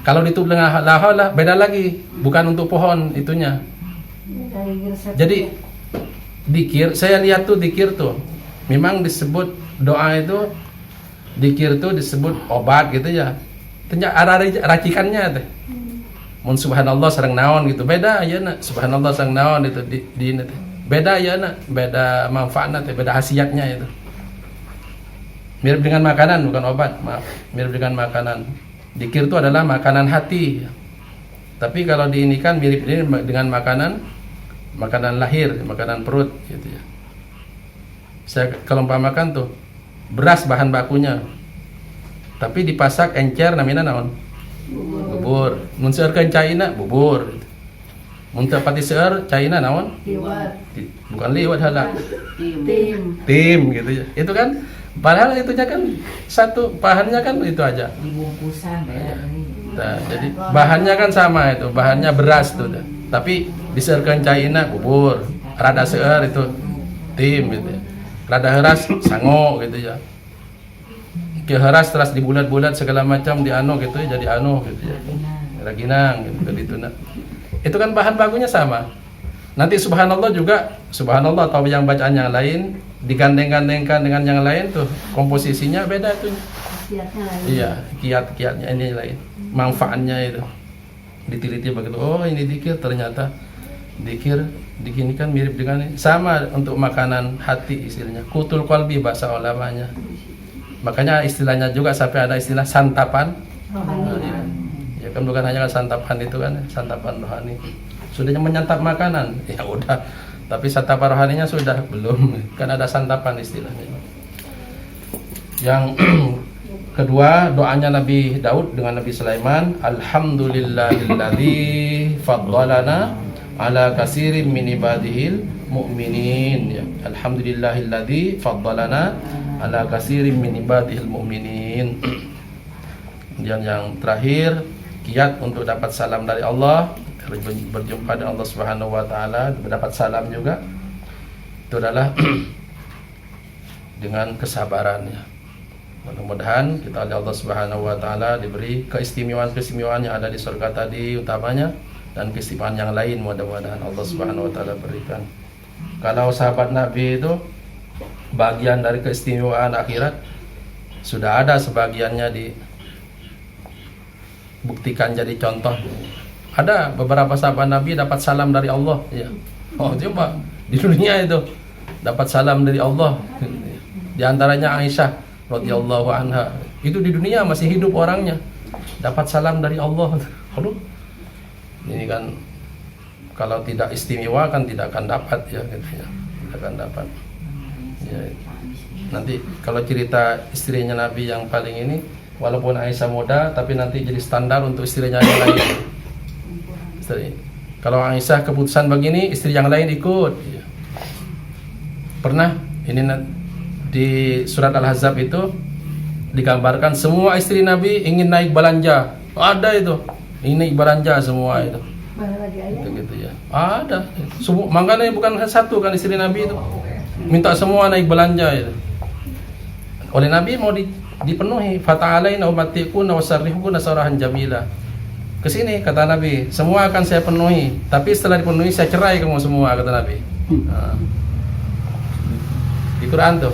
Kalau ditutup dengan la haula beda lagi, bukan untuk pohon itunya. Jadi dikir, saya lihat tuh dikir tuh memang disebut doa itu, dikir tuh disebut obat gitu ya. Ternyata ada racikannya teh. Mun subhanallah sareng naon gitu. Beda ya nak, subhanallah sareng naon itu di teh. Beda ya nak, beda manfaatnya teh, beda khasiatnya itu. Mirip dengan makanan bukan obat, maaf. Mirip dengan makanan. Dikir itu adalah makanan hati. Tapi kalau diinikan mirip ini dengan makanan lahir, makanan perut gitu ya. Saya kalau umpamakan tuh beras bahan bakunya. Tapi dipasak encer namanya naon? Bubur. Mun seueurkeun caina bubur. Mun teu pati seueur caina naon? Liwat. Bukan liwat halak. Tim Gitu ya. Itu kan padahal itunya kan satu bahannya kan itu aja. Dibungkusan ya. Nah, jadi bahannya kan sama itu, bahannya beras tuh. Tapi diseueurkeun caina bubur, rada seueur itu tim gitu ya. Rada heuras sango gitu ya. Ke heuras terus dibulat-bulat segala macam di anu gitu ya, jadi anu gitu ya. Raginang gitu nah. Itu kan bahan bakunya sama. Nanti subhanallah juga, subhanallah atau yang bacaan yang lain digandeng-gandengkan dengan yang lain tuh komposisinya beda tuh. Kiatnya lain. Iya, kiat-kiatnya ini lain. Manfaatnya itu diteliti begitu. Oh, ini dikir, ternyata dikir begini kan mirip dengan ini. Sama untuk makanan hati istilahnya. Qutul qalbi bahasa ulamanya. Makanya istilahnya juga sampai ada istilah santapan. Ya kan bukan hanya santapan itu kan, santapan rohani. Sudahnya menyantap makanan, ya udah. Tapi santapan rohaninya sudah belum. Kan ada santapan istilahnya. Yang kedua, doanya Nabi Daud dengan Nabi Sulaiman, alhamdulillahilladzi faddalana ala katsirin min ibadihil mu'minin. Ya. Alhamdulillahilladzi faddalana ala katsirin min ibadihil mu'minin. Kemudian yang terakhir, kiat untuk dapat salam dari Allah, berjumpa dengan Allah Subhanahu wa taala, mendapat salam juga. Itu adalah dengan kesabarannya. Mudah-mudahan kita oleh Allah Subhanahu wa taala diberi keistimewaan-keistimewaan yang ada di surga tadi utamanya, dan keistimewaan yang lain mudah-mudahan Allah Subhanahu wa taala berikan. Kalau sahabat Nabi itu bagian dari keistimewaan akhirat sudah ada sebagiannya dibuktikan jadi contoh. Ada beberapa sahabat Nabi dapat salam dari Allah, ya. Oh, coba di dunia itu dapat salam dari Allah. Di antaranya Aisyah radhiyallahu anha. Itu di dunia masih hidup orangnya, dapat salam dari Allah. Aduh. Ini kan kalau tidak istimewa kan tidak akan dapat ya gitu ya. Tidak akan dapat. Ya. Nanti kalau cerita istrinya Nabi yang paling ini, walaupun Aisyah muda tapi nanti jadi standar untuk istrinya yang lain. Kalau Aisyah keputusan begini, istri yang lain ikut. Ya. Pernah ini di surat Al-Ahzab itu digambarkan semua istri Nabi ingin naik belanja. Ada itu. Ini naik belanja semua itu. Gitu ya. Ada. Makanya bukan satu kan istri Nabi itu. Minta semua naik belanja itu. Oleh Nabi mau dipenuhi. Fata'alaina ummatikunna wasarrihkunna sarahan jamila. Kesini kata Nabi, semua akan saya penuhi. Tapi setelah dipenuhi saya cerai kamu semua, kata Nabi. Nah. Di Quran tuh,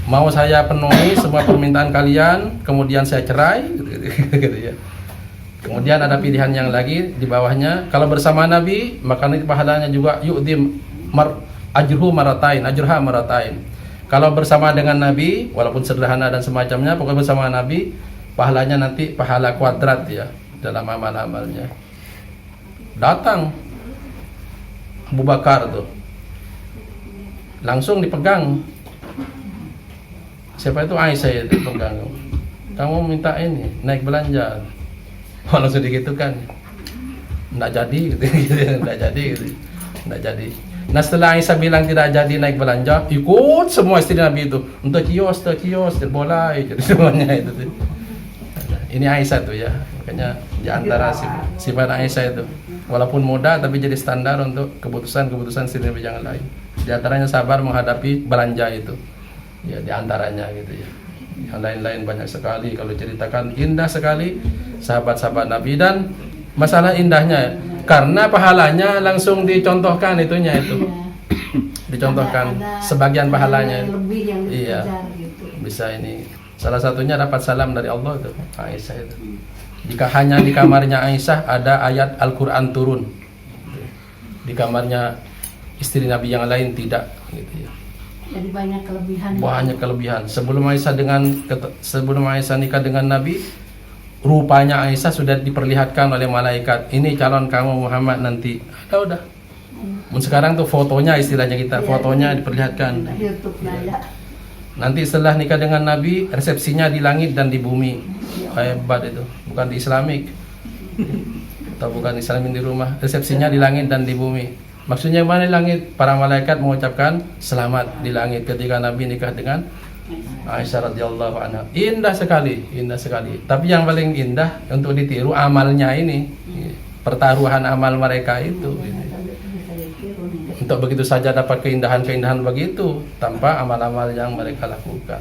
mau saya penuhi semua permintaan kalian, kemudian saya cerai, gitu ya. Kemudian ada pilihan yang lagi di bawahnya, kalau bersama Nabi maka nanti pahalanya juga yu'dim ajruha maratain. Kalau bersama dengan Nabi, walaupun sederhana dan semacamnya, pokoknya bersama Nabi pahalanya nanti pahala kuadrat ya dalam amal-amalnya. Datang Abu Bakar tuh, langsung dipegang. Siapa itu? Aisyah itu pegang. Kamu minta ini naik belanja. Langsung gitu kan. Nggak jadi gitu. Nggak jadi gitu. Nggak jadi. Nah setelah Aisyah bilang tidak jadi naik belanja, ikut semua istri Nabi itu untuk kios, bola gitu semuanya itu. Ini Aisyah tuh ya. Makanya di antara sifat Aisyah itu, walaupun muda tapi jadi standar untuk keputusan istri Nabi yang lain. Di antaranya sabar menghadapi belanja itu. Ya di antaranya gitu ya. Yang lain-lain banyak sekali kalau ceritakan, indah sekali sahabat-sahabat Nabi. Dan masalah indahnya karena pahalanya langsung dicontohkan itunya itu. Dicontohkan ada sebagian pahalanya. Yang lebih yang iya. Gitu. Bisa ini. Salah satunya dapat salam dari Allah itu, Aisyah itu. Jika hanya di kamarnya Aisyah ada ayat Al-Qur'an turun. Di kamarnya istri Nabi yang lain tidak gitu ya. Jadi banyak kelebihan. Banyak kelebihan. Sebelum Aisyah nikah dengan Nabi, rupanya Aisyah sudah diperlihatkan oleh malaikat. Ini calon kamu Muhammad nanti. Udah. Sekarang tuh fotonya istilahnya kita, fotonya diperlihatkan. Nanti setelah nikah dengan Nabi, resepsinya di langit dan di bumi. Hebat itu. Bukan di Islamik. Atau bukan Islamin di rumah. Resepsinya di langit dan di bumi. Maksudnya mana di langit? Para malaikat mengucapkan selamat di langit ketika Nabi nikah dengan Aisyah radhiyallahu anha. Indah sekali, indah sekali. Tapi yang paling indah untuk ditiru amalnya ini. Pertaruhan amal mereka itu. Untuk begitu saja dapat keindahan-keindahan begitu tanpa amal-amal yang mereka lakukan.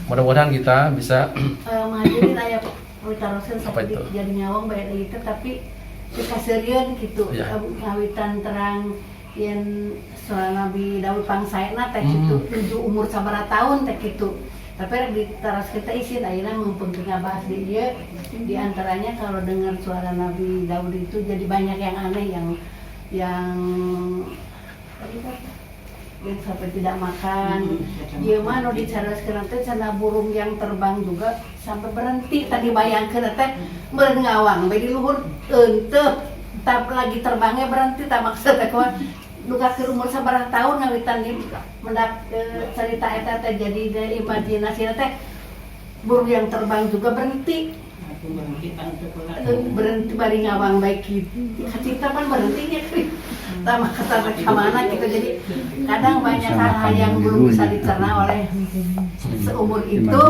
Mudah-mudahan kita bisa menghadiri ayat Rasul apa itu? Jadi nyawang banyak itu, tapi dikasirieun gitu Ya. ngawitan terang yen soal Nabi Daud pangsaena teh kitu nuju umur sabaraha tahun teh kitu. Tapi di teras kita isin ayeuna mumpung ngabahas di ieu di antaranya kalau dengar suara Nabi Daud itu jadi banyak yang aneh yang sampai tidak makan. Ieu mah nu dicaraskeun teh cenah burung yang terbang juga sampai berhenti tadi bayangkeun teh meureun ngawang bae di luhur teu tap lagi terbangnya berhenti tak maksud teh kumaha duka ke umur sabaraha tahun ngawitan di mendak cerita eta teh jadi dari imajinasi teh burung yang terbang juga berhenti bari ngawang baik gitu kacita kan berhentinya sama kata kemana gitu. Jadi kadang banyak hal yang belum bisa dicerna oleh seumur itu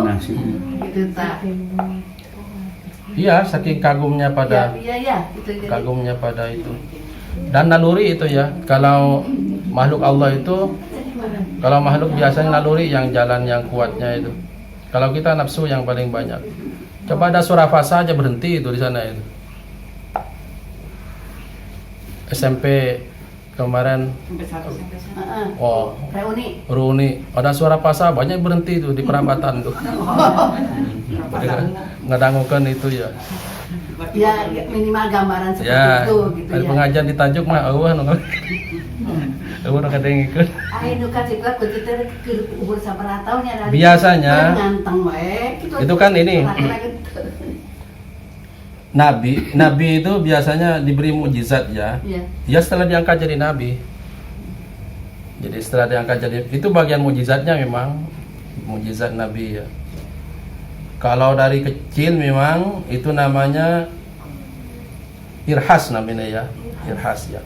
gitu tak. Iya, saking kagumnya pada Iya, itu jadi. kagumnya pada itu. Dan naluri itu ya, kalau makhluk Allah itu, kalau makhluk biasanya naluri yang jalan yang kuatnya itu. Kalau kita nafsu yang paling banyak. Coba ada surah fasa aja berhenti itu di sana itu. SMP kemarin, oh reuni, ada suara fasa banyak berhenti itu di perabatan tuh. Ngedangukan itu ya. Ya minimal gambaran seperti Ya, itu gitu ada ya. pengajian di Tajuk mah eueuh nu kadengikeun. Ayo nu kaciplat ku kita ke umur sabaraha tahun ya. Biasanya nganteng wae gitu. itu kan ini Nabi itu biasanya diberi mukjizat ya. Iya. Ya setelah diangkat jadi nabi. Jadi setelah diangkat jadi itu bagian mukjizatnya memang mukjizat nabi ya. Kalau dari kecil memang itu namanya irhas namanya ya. Irhas ya.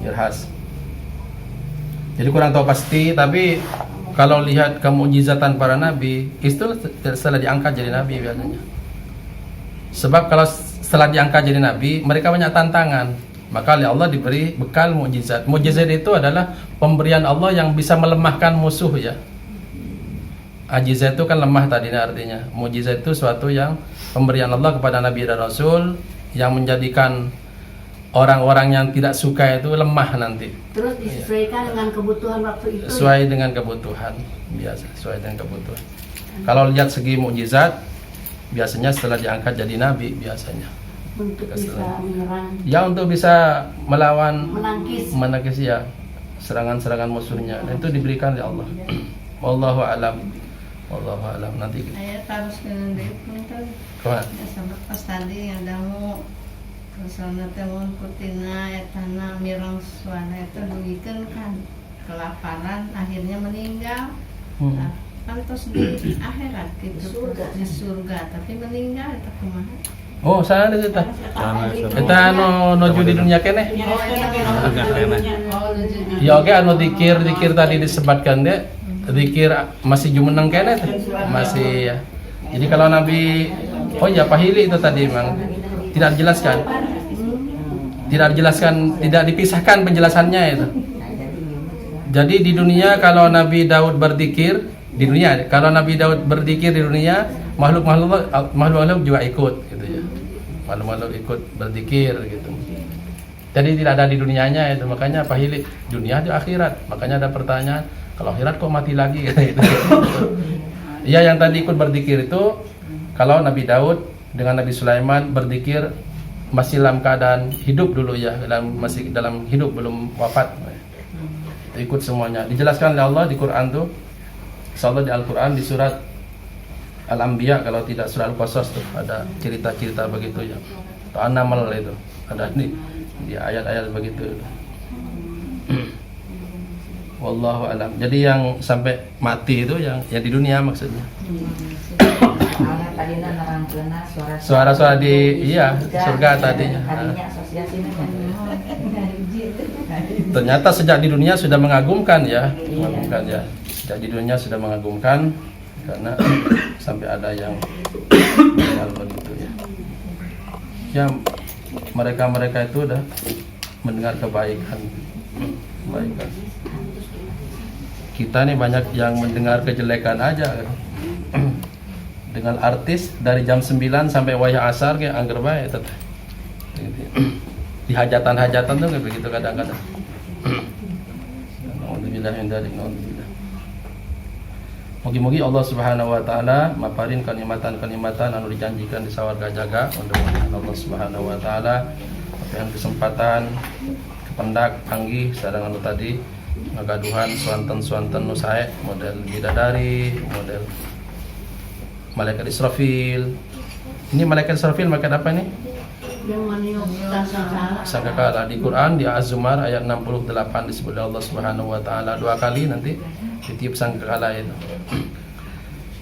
Irhas. Jadi kurang tahu pasti tapi kalau lihat kemukjizatan para nabi itu setelah diangkat jadi nabi biasanya. Sebab kalau setelah diangkat jadi nabi, mereka banyak tantangan. Maka oleh Allah diberi bekal mukjizat. Mukjizat itu adalah pemberian Allah yang bisa melemahkan musuh ya. Ajizat itu kan lemah tadinya artinya. Mukjizat itu suatu yang pemberian Allah kepada Nabi dan Rasul yang menjadikan orang-orang yang tidak suka itu lemah nanti. Terus disesuaikan dengan kebutuhan waktu itu. Sesuai dengan kebutuhan biasa, sesuai dengan kebutuhan. Kalau lihat segi mukjizat, biasanya setelah diangkat jadi nabi biasanya. Untuk bisa menyerang. Ya untuk bisa melawan Menangkis ya serangan-serangan musuhnya. Dan itu diberikan oleh Allah. Wallahu alam. Wallahu alam nanti. Ayat harus dengan punten. Kemana? Ya sampai pas tadi ada mau kesana temun kutina etana mirang suara itu dugikan kan kelaparan akhirnya meninggal. Nah, kan terus di akhirat gitu di surga tapi meninggal itu kumaha? Oh, sana di situ. Kita nuju di dunia kene. Ya oke anu dikir tadi disebutkan deh. Dikir masih jumeneng kene teh. Masih ya. Jadi kalau Nabi ya pahili itu tadi memang tidak dijelaskan. Tidak dipisahkan penjelasannya itu. Jadi di dunia kalau Nabi Daud berzikir di dunia, kalau Nabi Daud berzikir di dunia, makhluk juga ikut gitu ya. Makhluk ikut berzikir gitu. Jadi tidak ada di dunianya itu, makanya pahili dunia di akhirat. Makanya ada pertanyaan, kalau akhirat kok mati lagi gitu. Ya yang tadi ikut berzikir itu kalau Nabi Daud dengan Nabi Sulaiman berzikir masih dalam keadaan hidup dulu ya, masih dalam hidup belum wafat. Ikut semuanya. Dijelaskan oleh Allah di Quran tuh. Insyaallah di Al-Quran di surat Al-Anbiya kalau tidak surat Al-Qasas tuh ada cerita-cerita begitu ya. Atau An-Naml itu ada di ayat-ayat begitu. Wallahu alam. Jadi yang sampai mati itu yang di dunia maksudnya. Suara-suara di surga tadinya. Ternyata sejak di dunia sudah mengagumkan ya. Sejak di dunia sudah mengagumkan karena sampai ada yang begitu ya. Ya mereka itu udah mendengar kebaikan. Kita nih banyak yang mendengar kejelekan aja. Dengan artis dari jam 9 sampai wayah asar kayak angger bae teteh. di hajatan-hajatan tuh kayak begitu kadang-kadang. Alhamdulillah min dzalik, alhamdulillah. Mugi-mugi Allah Subhanahu wa taala maparin kenikmatan-kenikmatan anu dijanjikan di sawarga jaga. Mudah-mudahan Allah Subhanahu wa taala papaehan kesempatan kependak panggih sareng anu tadi ngagaduhan swanten-swanten nu sae model bidadari, model malaikat Israfil. Ini malaikat Israfil malaikat apa nih? Yang maniok sangkakala. Sangkakala di Quran di Az-Zumar ayat 68 disebut oleh Allah Subhanahu wa taala 2 kali nanti ditiup sangkakala itu.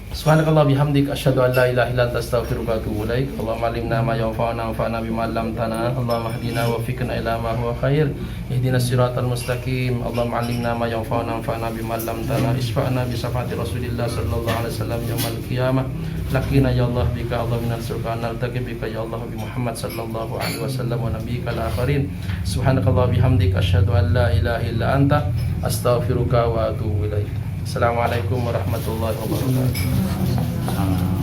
Subhanakallah bihamdik asyhadu an la ilaha illa anta astaghfiruka wa atubu ilaik. Allahumma alimna ma yanfa'una wanfa'na bima 'allamtana. Allahumma hdina wa fikna ila ma huwa khair. Ihdinas siratal mustaqim. Allahumma alimna ma yanfa'una wanfa'na bima 'allamtana. Isfa'na bi syafaati Rasulillah sallallahu alaihi wasallam yaumil qiyamah. Lakina ya Allah bika Allah minan surga naltaqi bika ya Allah bi Muhammad sallallahu alaihi wasallam wa nabiyyikal akhirin. Subhanakallah bihamdik asyhadu an la ilaha illa anta astaghfiruka wa atubu ilaik. Assalamualaikum warahmatullahi wabarakatuh.